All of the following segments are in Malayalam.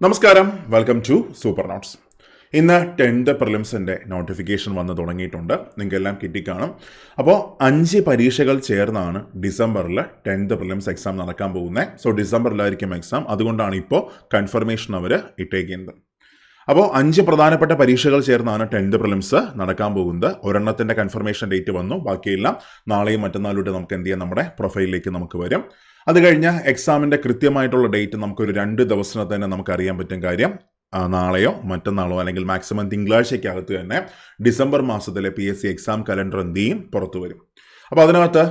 നമസ്കാരം, വെൽക്കം ടു സൂപ്പർ നോട്ട്സ്. ഇന്ന് 10th പ്രിലിംസിൻ്റെ നോട്ടിഫിക്കേഷൻ വന്ന് തുടങ്ങിയിട്ടുണ്ട്. നിങ്ങൾക്കെല്ലാം കിട്ടിക്കാണും. അപ്പോൾ 5 പരീക്ഷകൾ ചേർന്നാണ് ഡിസംബറിൽ 10th പ്രിലിംസ് എക്സാം നടക്കാൻ പോകുന്നത്. സോ ഡിസംബറിലായിരിക്കും എക്സാം. അതുകൊണ്ടാണ് ഇപ്പോൾ കൺഫർമേഷൻ അവർ ഇട്ടേക്കുന്നത്. അപ്പോൾ 5 പ്രധാനപ്പെട്ട പരീക്ഷകൾ ചേർന്നാണ് 10th പ്രിലിംസ് നടക്കാൻ പോകുന്നത്. ഒരെണ്ണത്തിൻ്റെ കൺഫർമേഷൻ ഡേറ്റ് വന്നു. ബാക്കിയെല്ലാം നാളെയും മറ്റന്നാളൂടെ നമുക്ക് എന്ത് ചെയ്യാം, നമ്മുടെ പ്രൊഫൈലിലേക്ക് നമുക്ക് വരും. അത് കഴിഞ്ഞ് എക്സാമിൻ്റെ കൃത്യമായിട്ടുള്ള ഡേറ്റ് നമുക്കൊരു 2 ദിവസത്തിന് തന്നെ നമുക്കറിയാൻ പറ്റും. കാര്യം നാളെയോ മറ്റന്നാളോ അല്ലെങ്കിൽ മാക്സിമം തിങ്കളാഴ്ചയ്ക്കകത്ത് തന്നെ ഡിസംബർ മാസത്തിലെ PSC എക്സാം കലണ്ടർ എന്ത് ചെയ്യും, പുറത്തു വരും. അപ്പോൾ അതിനകത്ത്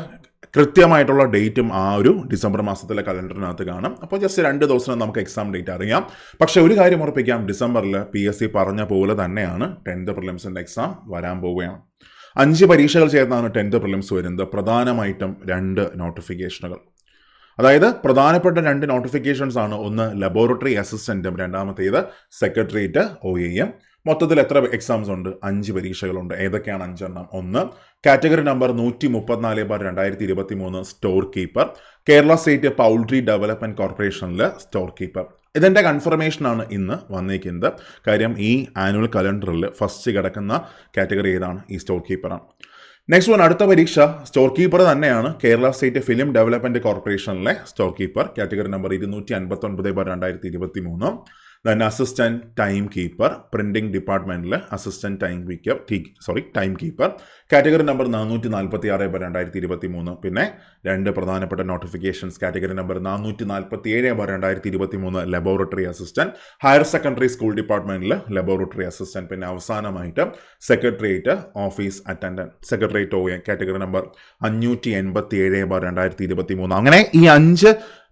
കൃത്യമായിട്ടുള്ള ഡേറ്റും ആ ഒരു ഡിസംബർ മാസത്തിലെ കലണ്ടറിനകത്ത് കാണും. അപ്പോൾ ജസ്റ്റ് 2 ദിവസം നമുക്ക് എക്സാം ഡേറ്റ് അറിയാം. പക്ഷേ ഒരു കാര്യം ഉറപ്പിക്കാം, ഡിസംബറിൽ PSC പറഞ്ഞ പോലെ തന്നെയാണ് 10th പ്രിലിംസിൻ്റെ എക്സാം വരാൻ പോവുകയാണ്. 5 പരീക്ഷകൾ ചേർന്നാണ് 10th പ്രിലിംസ് വരുന്നത്. പ്രധാനമായിട്ടും 2 നോട്ടിഫിക്കേഷനുകൾ, അതായത് പ്രധാനപ്പെട്ട 2 നോട്ടിഫിക്കേഷൻസ് ആണ്. ഒന്ന് ലബോറട്ടറി അസിസ്റ്റന്റും രണ്ടാമത്തേത് സെക്രട്ടേറിയറ്റ് OAM. മൊത്തത്തിൽ എത്ര എക്സാംസ് ഉണ്ട്? 5 പരീക്ഷകളുണ്ട്. ഏതൊക്കെയാണ് 5 എണ്ണം? ഒന്ന് category number 134/2023 store keeper, Kerala state poultry development കോർപ്പറേഷനിൽ സ്റ്റോർ കീപ്പർ. ഇതിൻ്റെ കൺഫർമേഷനാണ് ഇന്ന് വന്നേക്കുന്നത്. കാര്യം ഈ ആനുവൽ കലണ്ടറിൽ ഫസ്റ്റ് കിടക്കുന്ന കാറ്റഗറി ഏതാണ്? ഈ സ്റ്റോർ കീപ്പറാണ്. നെക്സ്റ്റ് വൺ, അടുത്ത പരീക്ഷ സ്റ്റോർ കീപ്പർ തന്നെയാണ്. കേരള സ്റ്റേറ്റ് ഫിലിം ഡെവലപ്മെന്റ് കോർപ്പറേഷനിലെ store keeper, category number 259/2023. Then assistant time keeper, printing ഡിപ്പാർട്ട്മെന്റിൽ assistant time keeper, category number 446/2023. പിന്നെ 2 പ്രധാനപ്പെട്ട notifications, category number 447/2023 laboratory assistant, higher secondary school ഡിപ്പാർട്ട്മെന്റിൽ ലബോറട്ടറി അസിസ്റ്റന്റ്. പിന്നെ അവസാനമായിട്ട് secretariat office attendant, secretariat OAM, category number 587/2023. അങ്ങനെ ഈ 5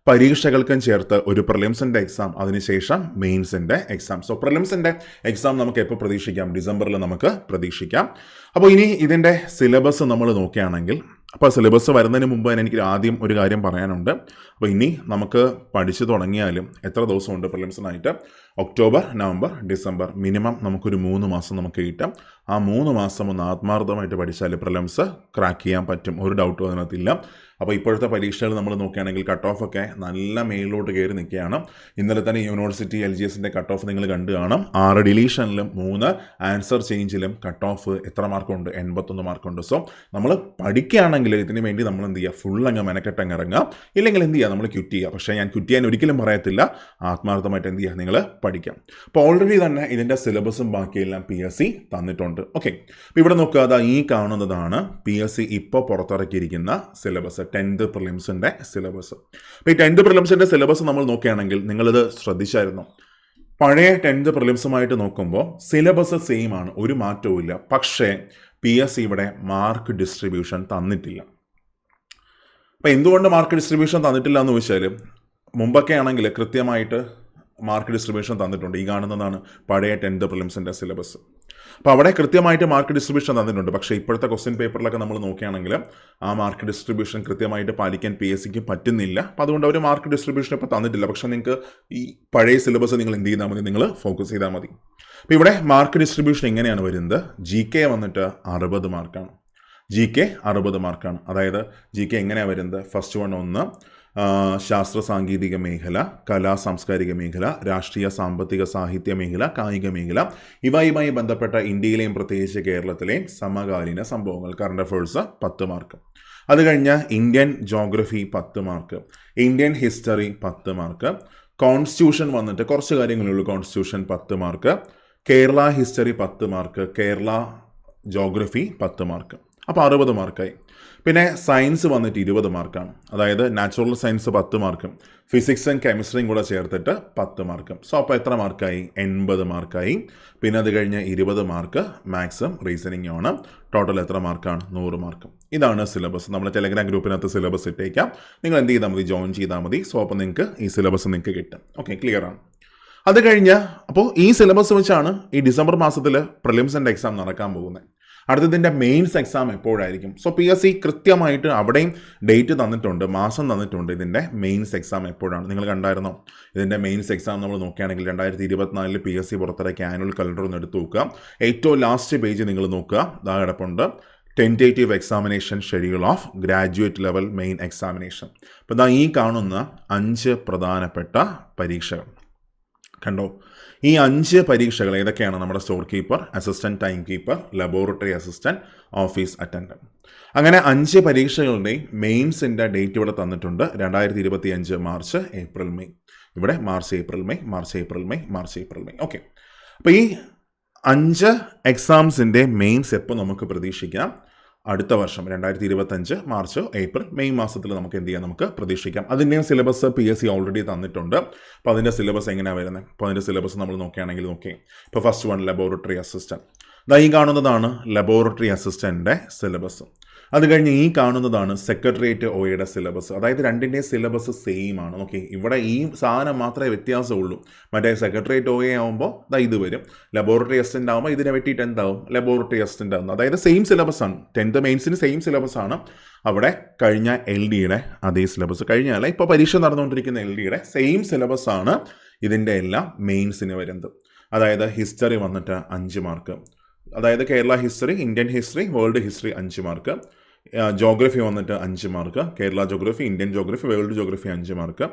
പരീക്ഷകൾക്കും ചേർത്ത് ഒരു പ്രിലിംസിൻ്റെ എക്സാം, അതിനുശേഷം മെയിൻസിൻ്റെ എക്സാം. സോ പ്രിലിംസിൻ്റെ എക്സാം നമുക്ക് എപ്പോൾ പ്രതീക്ഷിക്കാം? ഡിസംബറിൽ നമുക്ക് പ്രതീക്ഷിക്കാം. അപ്പോൾ ഇനി ഇതിൻ്റെ സിലബസ് നമ്മൾ നോക്കുകയാണെങ്കിൽ, അപ്പോൾ സിലബസ് വരുന്നതിന് മുമ്പ് എനിക്ക് ആദ്യം ഒരു കാര്യം പറയാനുണ്ട്. അപ്പോൾ ഇനി നമുക്ക് പഠിച്ചു തുടങ്ങിയാലും എത്ര ദിവസമുണ്ട് പ്രിലിംസിനായിട്ട്? ഒക്ടോബർ, നവംബർ, ഡിസംബർ, മിനിമം നമുക്കൊരു 3 മാസം നമുക്ക് കിട്ടാം. ആ 3 മാസം ഒന്ന് ആത്മാർത്ഥമായിട്ട് പഠിച്ചാൽ പ്രിലിംസ് ക്രാക്ക് ചെയ്യാൻ പറ്റും. ഒരു ഡൗട്ടും അതിനകത്തില്ല. അപ്പോൾ ഇപ്പോഴത്തെ പരീക്ഷകൾ നമ്മൾ നോക്കുകയാണെങ്കിൽ കട്ട് ഓഫ് ഒക്കെ നല്ല മേളിലോട്ട് കയറി നിൽക്കുകയാണ്. ഇന്നലെ തന്നെ യൂണിവേഴ്സിറ്റി LGSൻ്റെ കട്ട് ഓഫ് നിങ്ങൾ കണ്ടു കാണും. 6 ഡിലീഷനിലും 3 ആൻസർ ചേഞ്ചിലും കട്ട് ഓഫ് എത്ര മാർക്കുണ്ട്? 81 മാർക്കുണ്ട്. സോ നമ്മൾ പഠിക്കുകയാണെങ്കിൽ ഇതിനു വേണ്ടി നമ്മൾ എന്ത് ചെയ്യുക, ഫുൾ അങ്ങ് മെനക്കെട്ടങ്ങ് ഇറങ്ങുക. ഇല്ലെങ്കിൽ എന്ത് ചെയ്യുക, നമ്മൾ ക്വിറ്റ് ചെയ്യുക. പക്ഷേ ഞാൻ ക്വിറ്റ് ചെയ്യാൻ ഒരിക്കലും പറയത്തില്ല. ആത്മാർത്ഥമായിട്ട് എന്ത് ചെയ്യുക, നിങ്ങൾ പഠിക്കാം. അപ്പോൾ ഓൾറെഡി തന്നെ ഇതിൻ്റെ സിലബസും ബാക്കിയെല്ലാം PSC തന്നിട്ടുണ്ട്. ഓക്കെ, അപ്പോൾ ഇവിടെ നോക്കുക, ഈ കാണുന്നതാണ് PSC ഇപ്പോൾ പുറത്തിറക്കിയിരിക്കുന്ന സിലബസ്, 10th പ്രിലിംസിൻ്റെ സിലബസ്. അപ്പോൾ ഈ 10th പ്രിലിംസിൻ്റെ സിലബസ് നമ്മൾ നോക്കുകയാണെങ്കിൽ നിങ്ങളിത് ശ്രദ്ധിച്ചായിരുന്നു. പഴയ 10th പ്രിലിംസുമായിട്ട് നോക്കുമ്പോൾ സിലബസ് സെയിം ആണ്, ഒരു മാറ്റവും ഇല്ല. പക്ഷേ PSC ഇവിടെ മാർക്ക് ഡിസ്ട്രിബ്യൂഷൻ തന്നിട്ടില്ല. അപ്പോൾ എന്തുകൊണ്ട് മാർക്ക് ഡിസ്ട്രിബ്യൂഷൻ തന്നിട്ടില്ല എന്ന് ചോദിച്ചാൽ, മുമ്പൊക്കെ ആണെങ്കിൽ കൃത്യമായിട്ട് മാർക്ക് ഡിസ്ട്രിബ്യൂഷൻ തന്നിട്ടുണ്ട്. ഈ കാണുന്നതാണ് പഴയ 10th പ്രിലിംസിൻ്റെ സിലബസ്. അപ്പോൾ അവിടെ കൃത്യമായിട്ട് മാർക്ക് ഡിസ്ട്രിബ്യൂഷൻ തന്നിട്ടുണ്ട്. പക്ഷേ ഇപ്പോഴത്തെ ക്വസ്റ്റ്യൻ പേപ്പറിലൊക്കെ നമ്മൾ നോക്കുകയാണെങ്കിൽ ആ മാർക്ക് ഡിസ്ട്രിബ്യൂഷൻ കൃത്യമായിട്ട് പാലിക്കാൻ PSCക്ക് പറ്റുന്നില്ല. അപ്പോൾ അതുകൊണ്ട് അവർ മാർക്ക് ഡിസ്ട്രിബ്യൂഷൻ ഇപ്പോൾ തന്നിട്ടില്ല. പക്ഷേ നിങ്ങൾക്ക് ഈ പഴയ സിലബസ് നിങ്ങൾ എന്ത് ചെയ്താൽ മതി, നിങ്ങൾ ഫോക്കസ് ചെയ്താൽ മതി. അപ്പോൾ ഇവിടെ മാർക്ക് ഡിസ്ട്രിബ്യൂഷൻ എങ്ങനെയാണ് വരുന്നത്? GK വന്നിട്ട് 60 മാർക്കാണ്. GK 60 മാർക്കാണ്. അതായത് GK എങ്ങനെയാണ് വരുന്നത്? ഫസ്റ്റ് വൺ 1 ശാസ്ത്ര സാങ്കേതിക മേഖല, കലാ സാംസ്കാരിക മേഖല, രാഷ്ട്രീയ സാമ്പത്തിക സാഹിത്യ മേഖല, കായിക മേഖല, ഇവയുമായി ബന്ധപ്പെട്ട ഇന്ത്യയിലെയും പ്രത്യേകിച്ച് കേരളത്തിലെയും സമകാലീന സംഭവങ്ങൾ, കറണ്ട് അഫയേഴ്സ് 10 മാർക്ക്. അത് കഴിഞ്ഞ് Indian geography 10 mark, Indian history 10 mark, constitution വന്നിട്ട് കുറച്ച് കാര്യങ്ങളുള്ളൂ, constitution 10 mark, Kerala history 10 mark, Kerala geography 10 mark. അപ്പോൾ 60 മാർക്കായി. പിന്നെ സയൻസ് വന്നിട്ട് 20 മാർക്കാണ്. അതായത് നാച്ചുറൽ സയൻസ് 10 മാർക്കും ഫിസിക്സ് ആൻഡ് കെമിസ്ട്രിയും കൂടെ ചേർത്തിട്ട് 10 മാർക്കും. സോ അപ്പോൾ എത്ര മാർക്കായി? 80 മാർക്കായി. പിന്നെ അത് കഴിഞ്ഞ് 20 മാർക്ക് മാത്സും റീസണിങ്ങും ആണ്. ടോട്ടൽ എത്ര മാർക്കാണ്? 100 മാർക്കും. ഇതാണ് സിലബസ്. നമ്മുടെ ടെലഗ്രാം ഗ്രൂപ്പിനകത്ത് സിലബസ് ഇട്ടേക്കാം. നിങ്ങൾ എന്ത് ചെയ്താൽ മതി? ജോയിൻ ചെയ്താൽ മതി. സോ അപ്പോൾ നിങ്ങൾക്ക് ഈ സിലബസ് നിങ്ങൾക്ക് കിട്ടും. ഓക്കെ, ക്ലിയർ ആണ്. അത് കഴിഞ്ഞ് അപ്പോൾ ഈ സിലബസ് വെച്ചാണ് ഈ ഡിസംബർ മാസത്തിൽ പ്രിലിംസിൻ്റെ എക്സാം നടക്കാൻ പോകുന്നത്. അടുത്തതിൻ്റെ മെയിൻസ് എക്സാം എപ്പോഴായിരിക്കും? സോ PSC കൃത്യമായിട്ട് അവിടെയും ഡേറ്റ് തന്നിട്ടുണ്ട്, മാസം തന്നിട്ടുണ്ട്. ഇതിൻ്റെ മെയിൻസ് എക്സാം എപ്പോഴാണ്? നിങ്ങൾ കണ്ടായിരുന്നോ? ഇതിൻ്റെ മെയിൻസ് എക്സാം നമ്മൾ നോക്കുകയാണെങ്കിൽ 2024 PSC പുറത്തിറക്കിയ ആനുവൽ കലണ്ടർ ഒന്ന് എടുത്ത് നോക്കുക. ഏറ്റവും ലാസ്റ്റ് പേജ് നിങ്ങൾ നോക്കുക, ഇതാ കിടപ്പുണ്ട്. Tentative examination schedule of graduate level main examination. അപ്പോൾ ഇതാ ഈ കാണുന്ന 5 പ്രധാനപ്പെട്ട പരീക്ഷകൾ കണ്ടോ, ഈ 5 പരീക്ഷകൾ ഏതൊക്കെയാണ്? നമ്മുടെ store keeper, assistant time keeper, laboratory assistant, office attendant. അങ്ങനെ 5 പരീക്ഷകളുടെയും മെയിൻസിൻ്റെ ഡേറ്റ് ഇവിടെ തന്നിട്ടുണ്ട്. 2025 മാർച്ച്, ഏപ്രിൽ, മെയ്. ഇവിടെ March, April, May, March, April, May, March, April, May. Okay, അപ്പോൾ ഈ 5 എക്സാംസിൻ്റെ മെയിൻസ് എപ്പോൾ നമുക്ക് പ്രതീക്ഷിക്കാം? അടുത്ത വർഷം 2025 മാർച്ച്, ഏപ്രിൽ, മെയ് മാസത്തിൽ നമുക്ക് എന്ത് ചെയ്യാം? നമുക്ക് പ്രതീക്ഷിക്കാം. അതിൻ്റെയും സിലബസ് PSC ഓൾറെഡി തന്നിട്ടുണ്ട്. അപ്പോൾ അതിൻ്റെ സിലബസ് എങ്ങനെയാണ് വരുന്നത്? അപ്പോൾ അതിൻ്റെ സിലബസ് നമ്മൾ നോക്കുകയാണെങ്കിൽ ഇപ്പോൾ ഫസ്റ്റ് വൺ ലബോറട്ടറി അസിസ്റ്റൻറ്റ്. ഈ കാണുന്നതാണ് ലബോറട്ടറി അസിസ്റ്റൻറ്റിൻ്റെ സിലബസ്. അത് കഴിഞ്ഞ് ഈ കാണുന്നതാണ് സെക്രട്ടേറിയറ്റ് OAയുടെ സിലബസ്. അതായത് രണ്ടിൻ്റെയും സിലബസ് സെയിം ആണ്. ഇവിടെ ഈ സാധനം മാത്രമേ വ്യത്യാസമുള്ളൂ. മറ്റേ സെക്രട്ടേറിയറ്റ് OA ആകുമ്പോൾ ഇത് വരും, ലബോറട്ടറി അസിസ്റ്റൻ്റ് ആകുമ്പോൾ ഇതിനെ വെട്ടിയിട്ട് എന്താവും? ലബോറട്ടറി അസിസ്റ്റൻ്റ് ആകുന്നത്. അതായത് സെയിം സിലബസ് ആണ്. 10th മെയിൻസിന് സെയിം സിലബസ് ആണ്. അവിടെ കഴിഞ്ഞ LDയുടെ അതേ സിലബസ്, കഴിഞ്ഞല്ല ഇപ്പോൾ പരീക്ഷ നടന്നുകൊണ്ടിരിക്കുന്ന LDയുടെ സെയിം സിലബസ് ആണ് ഇതിൻ്റെ എല്ലാം മെയിൻസിന് വരുന്നത്. അതായത് ഹിസ്റ്ററി വന്നിട്ട് 5 മാർക്ക്, അതായത് Kerala history, Indian history, world history 5 mark. Geography വന്നിട്ട് 5 mark, Kerala geography, Indian geography, world geography 5 mark.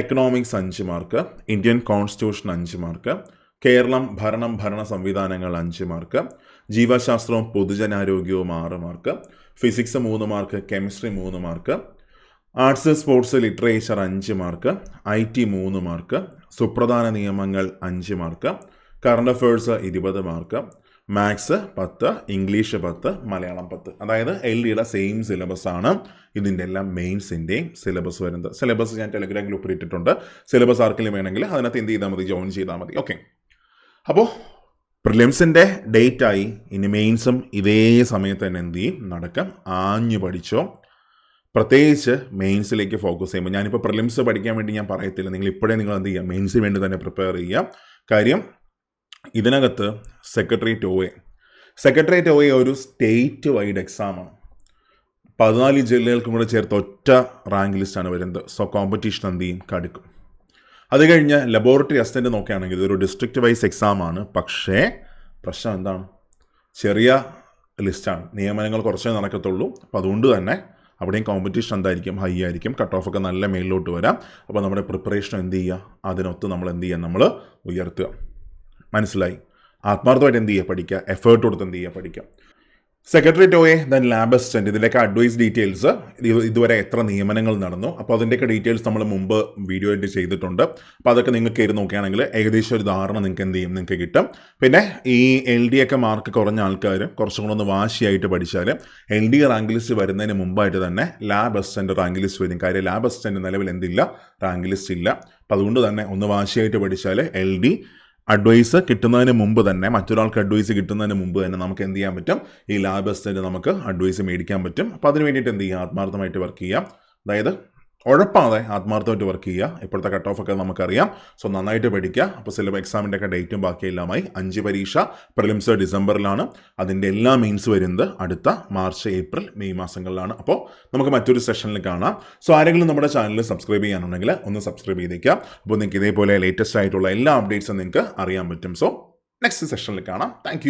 Economics 5 mark, Indian constitution 5 mark, Keralam, ഭരണ സംവിധാനങ്ങൾ 5 മാർക്ക്, ജീവശാസ്ത്രവും പൊതുജനാരോഗ്യവും 6 mark, physics 3 mark, chemistry 3 mark, arts, sports, literature 5 mark, IT 3 mark, സുപ്രധാന നിയമങ്ങൾ 5 mark, current affairs 20 mark, maths 10, English 10, Malayalam 10. അതായത് LDയുടെ സെയിം സിലബസ് ആണ് ഇതിൻ്റെ എല്ലാം മെയിൻസിൻ്റെയും സിലബസ് വരുന്നത്. സിലബസ് ഞാൻ ടെലഗ്രാം ഗ്രൂപ്പിൽ ഇട്ടിട്ടുണ്ട്. സിലബസ് ആർക്കെങ്കിലും വേണമെങ്കിൽ അതിനകത്ത് എന്ത് ചെയ്താൽ മതി? ജോയിൻ ചെയ്താൽ മതി. ഓക്കെ, അപ്പോൾ പ്രിലിംസിൻ്റെ ഡേറ്റായി. ഇനി മെയിൻസും ഇതേ സമയത്ത് തന്നെ എന്ത് ചെയ്യും? നടക്കാം. ആഞ്ഞു പഠിച്ചോ. പ്രത്യേകിച്ച് മെയിൻസിലേക്ക് ഫോക്കസ് ചെയ്യുമ്പോൾ, ഞാനിപ്പോൾ പ്രിലിംസ് പഠിക്കാൻ വേണ്ടി ഞാൻ പറയത്തില്ല. നിങ്ങൾ ഇപ്പോഴേ നിങ്ങൾ എന്ത് ചെയ്യുക? മെയിൻസിന് വേണ്ടി തന്നെ പ്രിപ്പയർ ചെയ്യുക. കാര്യം ഇതിനകത്ത് സെക്രട്ടേറിയറ്റ് OA ഒരു സ്റ്റേറ്റ് വൈഡ് എക്സാമാണ്. 14 ജില്ലകൾക്കും കൂടെ ചേർത്ത് ഒറ്റ റാങ്ക് ലിസ്റ്റാണ് വരുന്നത്. സോ കോമ്പറ്റീഷൻ എന്ത് ചെയ്യും? കടുക്കും. അത് കഴിഞ്ഞ് ലബോറട്ടറി അസിസ്റ്റൻ്റ് നോക്കുകയാണെങ്കിൽ ഇതൊരു ഡിസ്ട്രിക്റ്റ് വൈസ് എക്സാമാണ്. പക്ഷേ പ്രശ്നം എന്താണ്? ചെറിയ ലിസ്റ്റാണ്, നിയമനങ്ങൾ കുറച്ചേ നടക്കത്തുള്ളൂ. അപ്പോൾ അതുകൊണ്ട് തന്നെ അവിടെയും കോമ്പറ്റീഷൻ എന്തായിരിക്കും? ഹൈ ആയിരിക്കും. കട്ട് ഓഫൊക്കെ നല്ല മേലിലോട്ട് വരാം. അപ്പോൾ നമ്മുടെ പ്രിപ്പറേഷൻ എന്ത് ചെയ്യുക? അതിനൊത്ത് നമ്മൾ എന്ത് ചെയ്യുക? നമ്മൾ ഉയർത്തുക. മനസ്സിലായി? ആത്മാർത്ഥമായിട്ട് എന്ത് ചെയ്യുക? പഠിക്കുക. എഫേർട്ട് കൊടുത്ത് എന്ത് ചെയ്യുക? പഠിക്കുക. Secretariat OA, then lab assistant, ഇതിൻ്റെയൊക്കെ അഡ്വൈസ് ഡീറ്റെയിൽസ്, ഇതുവരെ എത്ര നിയമനങ്ങൾ നടന്നു, അപ്പോൾ അതിൻ്റെയൊക്കെ ഡീറ്റെയിൽസ് നമ്മൾ മുമ്പ് വീഡിയോ ആയിട്ട് ചെയ്തിട്ടുണ്ട്. അപ്പോൾ അതൊക്കെ നിങ്ങൾക്ക് കയറി നോക്കുകയാണെങ്കിൽ ഏകദേശം ഒരു ധാരണ നിങ്ങൾക്ക് എന്ത് ചെയ്യും? നിങ്ങൾക്ക് കിട്ടും. പിന്നെ ഈ LD ഒക്കെ മാർക്ക് കുറഞ്ഞ ആൾക്കാർ കുറച്ചും കൂടെ ഒന്ന് വാശിയായിട്ട് പഠിച്ചാൽ LD റാങ്ക് ലിസ്റ്റ് വരുന്നതിന് മുമ്പായിട്ട് തന്നെ ലാബ് അസിസ്റ്റൻറ്റ് റാങ്ക് ലിസ്റ്റ് വരും. കാര്യം ലാബ് അസിസ്റ്റൻറ്റ് നിലവിൽ എന്തില്ല? റാങ്ക് ലിസ്റ്റ് ഇല്ല. അപ്പോൾ അതുകൊണ്ട് തന്നെ ഒന്ന് വാശിയായിട്ട് പഠിച്ചാൽ LD അഡ്വൈസ് കിട്ടുന്നതിന് മുമ്പ് തന്നെ, മറ്റൊരാൾക്ക് അഡ്വൈസ് കിട്ടുന്നതിന് മുമ്പ് തന്നെ നമുക്ക് എന്ത് ചെയ്യാൻ പറ്റും? ഈ ലാബ് അസിസ്റ്റൻറ്റ് നമുക്ക് അഡ്വൈസ് മേടിക്കാൻ പറ്റും. അപ്പോൾ അതിന് വേണ്ടിയിട്ട് എന്ത് ചെയ്യുക? ആത്മാർത്ഥമായിട്ട് വർക്ക് ചെയ്യുക. അതായത് ഉഴപ്പാതെ ആത്മാർത്ഥമായിട്ട് വർക്ക് ചെയ്യുക. ഇപ്പോഴത്തെ കട്ട് ഓഫ് ഒക്കെ നമുക്കറിയാം. സോ നന്നായിട്ട് പഠിക്കുക. അപ്പോൾ സിലബസ് എക്സാമിൻ്റെ ഒക്കെ ഡേറ്റും ബാക്കിയെല്ലാമായി. 5 പരീക്ഷ, പ്രിലിംസ് ഡിസംബറിലാണ്. അതിൻ്റെ എല്ലാ മെയിൻസ് വരുന്നത് അടുത്ത മാർച്ച്, ഏപ്രിൽ, മെയ് മാസങ്ങളിലാണ്. അപ്പോൾ നമുക്ക് മറ്റൊരു സെഷനിൽ കാണാം. സോ ആരെങ്കിലും നമ്മുടെ ചാനൽ സബ്സ്ക്രൈബ് ചെയ്യാനുണ്ടെങ്കിൽ ഒന്ന് സബ്സ്ക്രൈബ് ചെയ്തേക്കാം. അപ്പോൾ നിങ്ങൾക്ക് ഇതേപോലെ ലേറ്റസ്റ്റ് ആയിട്ടുള്ള എല്ലാ അപ്ഡേറ്റ്സും നിങ്ങൾക്ക് അറിയാൻ പറ്റും. സോ നെക്സ്റ്റ് സെഷനിൽ കാണാം. താങ്ക്